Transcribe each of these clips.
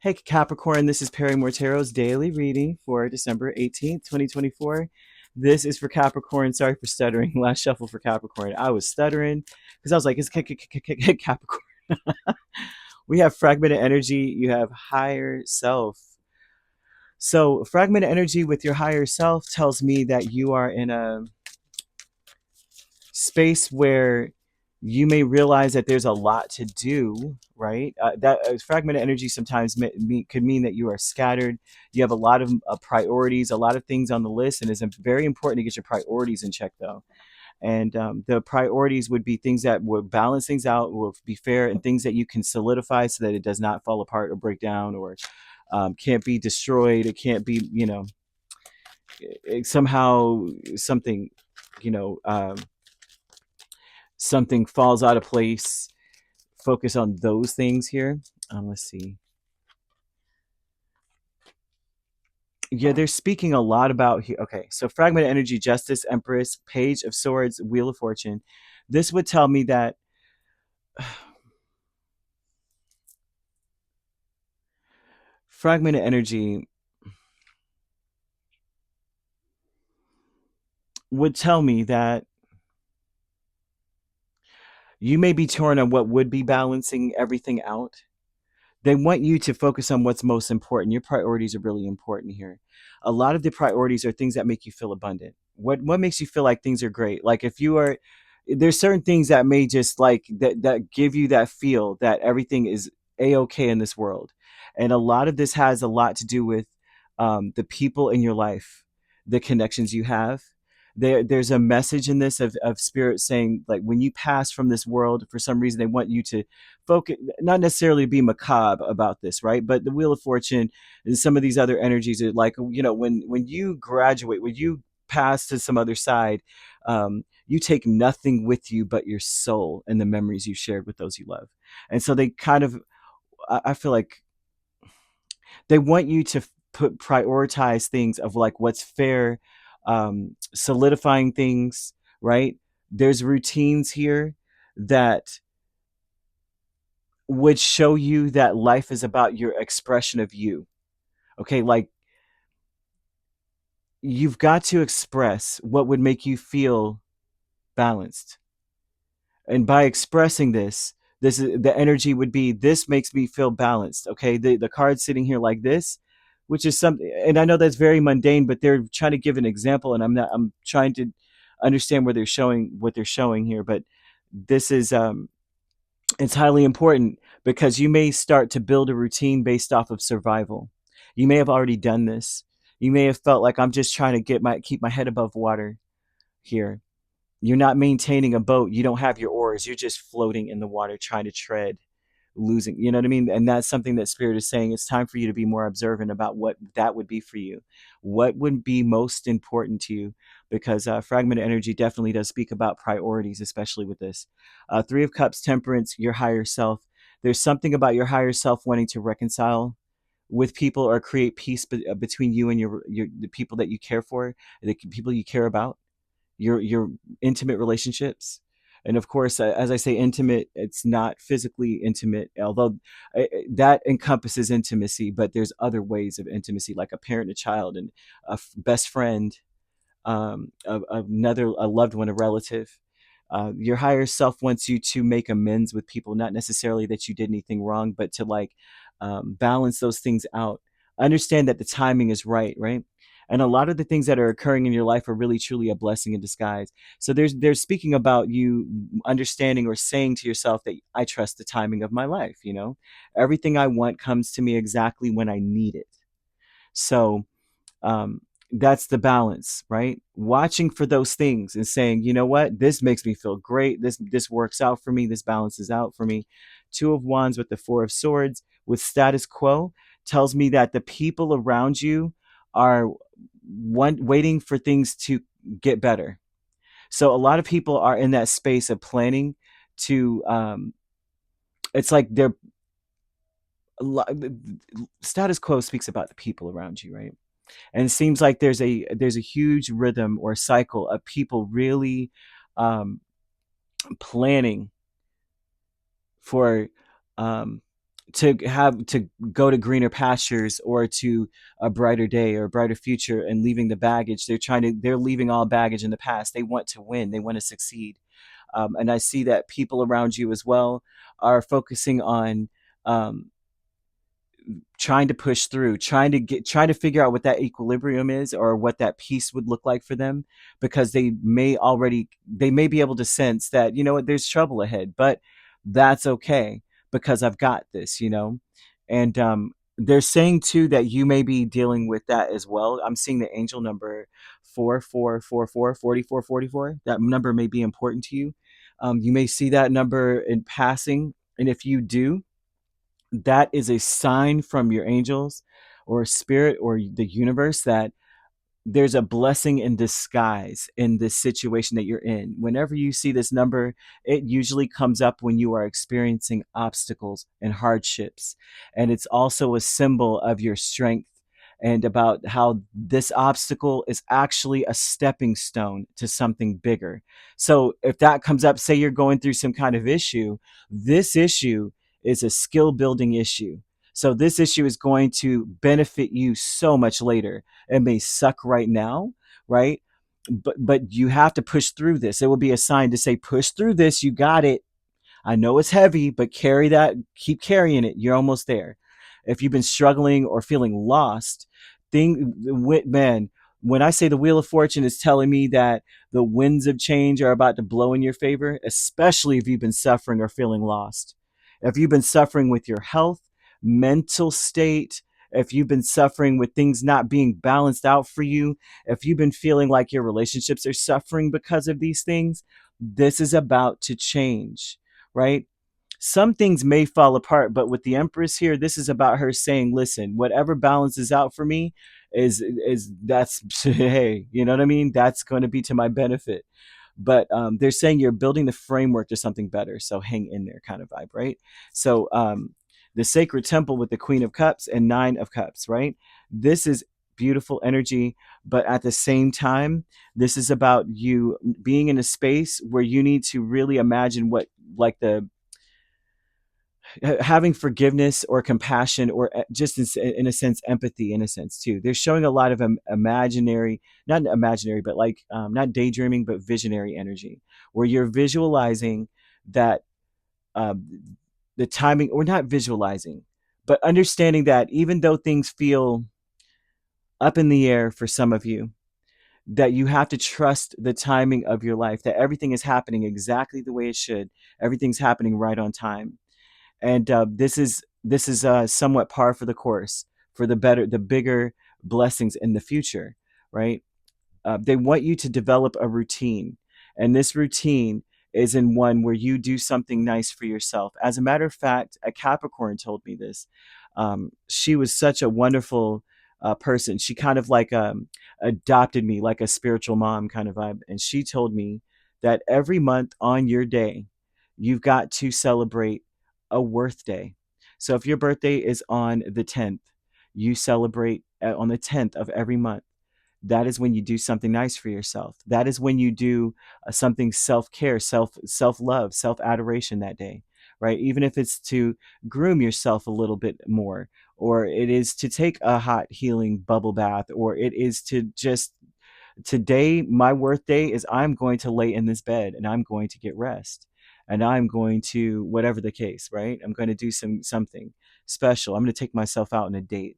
Hey Capricorn, this is Perrymore Tarot's daily reading for December 18th, 2024. This is for Capricorn. Sorry for stuttering. Last shuffle for Capricorn. I was stuttering because I was like, it's Capricorn. We have fragmented energy. You have higher self. So, fragmented energy with your higher self tells me that you are in a space where you may realize that there's a lot to do, right? That fragmented energy sometimes could mean that you are scattered. You have a lot of priorities, a lot of things on the list, and it's very important to get your priorities in check, though. And the priorities would be things that would balance things out, will be fair, and things that you can solidify so that it does not fall apart or break down or can't be destroyed. It can't be, somehow something, you know. Something falls out of place. Focus on those things here. Let's see. Yeah, they're speaking a lot about here. Okay, so fragment energy, justice, empress, page of swords, wheel of fortune. This would tell me that fragmented energy would tell me that you may be torn on what would be balancing everything out. They want you to focus on what's most important. Your priorities are really important here. A lot of the priorities are things that make you feel abundant. What makes you feel like things are great? Like if you are, there's certain things that may just like that give you that feel that everything is a-okay in this world. And a lot of this has a lot to do with the people in your life, the connections you have. There's a message in this of spirit saying like when you pass from this world, for some reason they want you to focus, not necessarily be macabre about this, right? But the wheel of fortune and some of these other energies are like, when you graduate, when you pass to some other side, you take nothing with you but your soul and the memories you shared with those you love. And so they kind of, I feel like they want you to prioritize things of like what's fair, solidifying things, right? There's routines here that would show you that life is about your expression of you. Okay, like you've got to express what would make you feel balanced. And by expressing this is the energy would be this makes me feel balanced. Okay, the card sitting here like this, which is something, and I know that's very mundane, but they're trying to give an example, and I'm trying to understand where they're showing what they're showing here, but this is it's highly important because you may start to build a routine based off of survival. You may have already done this. You may have felt like I'm just trying to keep my head above water here. You're not maintaining a boat. You don't have your oars. You're just floating in the water trying to tread, losing. You know what I mean? And that's something that spirit is saying. It's time for you to be more observant about what that would be for you. What would be most important to you? Because fragment energy definitely does speak about priorities, especially with this. Three of Cups, Temperance, your higher self. There's something about your higher self wanting to reconcile with people or create peace between you and your the people that you care for, the people you care about, your intimate relationships. And of course, as I say intimate, it's not physically intimate, although that encompasses intimacy, but there's other ways of intimacy like a parent, a child, and a best friend, another, a loved one, a relative. Your higher self wants you to make amends with people, not necessarily that you did anything wrong, but to like balance those things out. Understand that the timing is right, right? And a lot of the things that are occurring in your life are really truly a blessing in disguise. So there's speaking about you understanding or saying to yourself that I trust the timing of my life. Everything I want comes to me exactly when I need it. So um, that's the balance, right? Watching for those things and saying, you know what, this makes me feel great. This works out for me. This balances out for me. Two of Wands with the Four of Swords with status quo tells me that the people around you are waiting for things to get better. So a lot of people are in that space of planning to. It's like they're status quo speaks about the people around you, right? And it seems like there's a huge rhythm or cycle of people really um, planning for um, to go to greener pastures or to a brighter day or a brighter future, and leaving the baggage. They're leaving all baggage in the past. They want to win, they want to succeed. And I see that people around you as well are focusing on um, trying to push through, trying to figure out what that equilibrium is, or what that peace would look like for them, because they may be able to sense that, you know what, there's trouble ahead, but that's okay, because I've got this, and they're saying too that you may be dealing with that as well. I'm seeing the angel number 4444 4444. That number may be important to you. You may see that number in passing, and if you do, that is a sign from your angels or spirit or the universe that there's a blessing in disguise in this situation that you're in. Whenever you see this number, it usually comes up when you are experiencing obstacles and hardships. And it's also a symbol of your strength, and about how this obstacle is actually a stepping stone to something bigger. So if that comes up, say you're going through some kind of issue, this issue is a skill building issue. So this issue is going to benefit you so much later. It may suck right now, right? But you have to push through this. It will be a sign to say, push through this. You got it. I know it's heavy, but carry that. Keep carrying it. You're almost there. If you've been struggling or feeling lost, man, when I say the Wheel of Fortune is telling me that the winds of change are about to blow in your favor, especially if you've been suffering or feeling lost. If you've been suffering with your health, mental state, if you've been suffering with things not being balanced out for you, if you've been feeling like your relationships are suffering because of these things, this is about to change, right? Some things may fall apart, but with the Empress here, this is about her saying, listen, whatever balances out for me is that's hey, you know what I mean? That's going to be to my benefit. But they're saying you're building the framework to something better. So hang in there, kind of vibe, right? So the sacred temple with the Queen of Cups and Nine of Cups, right? This is beautiful energy, but at the same time, this is about you being in a space where you need to really imagine what, like, the having forgiveness or compassion, or just in a sense empathy, in a sense too. They're showing a lot of imaginary, not imaginary, but like not daydreaming, but visionary energy, where you're visualizing that um, the timing, or not visualizing, but understanding that even though things feel up in the air for some of you, that you have to trust the timing of your life, that everything is happening exactly the way it should. Everything's happening right on time. And this is somewhat par for the course for the bigger blessings in the future, right? They want you to develop a routine, and this routine is in one where you do something nice for yourself. As a matter of fact, a Capricorn told me this. She was such a wonderful person. She kind of like adopted me, like a spiritual mom kind of vibe, and she told me that every month on your day, you've got to celebrate a worth day. So if your birthday is on the 10th, you celebrate on the 10th of every month. That is when you do something nice for yourself. That is when you do something self-care, self-love, self-adoration that day, right? Even if it's to groom yourself a little bit more, or it is to take a hot healing bubble bath, or it is to just, today my worth day is I'm going to lay in this bed and I'm going to get rest, and I'm going to, whatever the case, right? I'm going to do something special. I'm going to take myself out on a date.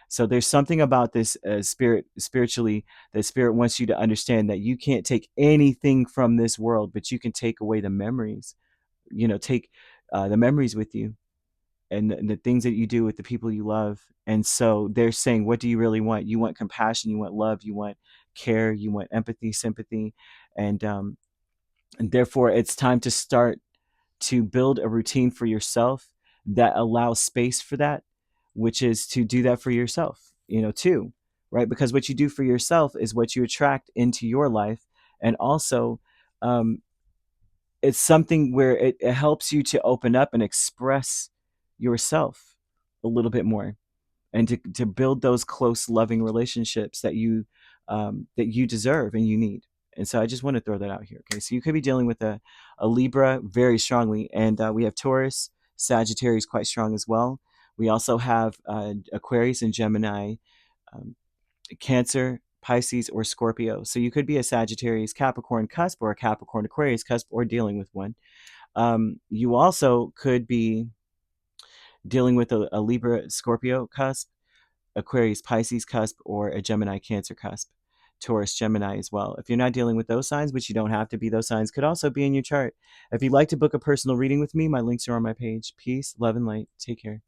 So there's something about this spiritually, that spirit wants you to understand that you can't take anything from this world, but you can take away the memories. Take the memories with you, and the things that you do with the people you love. And so they're saying, what do you really want? You want compassion, you want love, you want care, you want empathy, sympathy, and therefore it's time to start to build a routine for yourself that allows space for that, which is to do that for yourself, too, right? Because what you do for yourself is what you attract into your life. And also, um, it's something where it helps you to open up and express yourself a little bit more, and to build those close, loving relationships that you deserve and you need. And so I just want to throw that out here. Okay, so you could be dealing with a Libra very strongly, and we have Taurus, Sagittarius quite strong as well. We also have Aquarius and Gemini, um, Cancer, Pisces, or Scorpio. So you could be a Sagittarius Capricorn cusp or a Capricorn Aquarius cusp, or dealing with one. You also could be dealing with a Libra Scorpio cusp, Aquarius Pisces cusp, or a Gemini Cancer cusp. Taurus Gemini as well. If you're not dealing with those signs, which you don't have to be, those signs could also be in your chart. If you'd like to book a personal reading with me, my links are on my page. Peace, love, and light. Take care.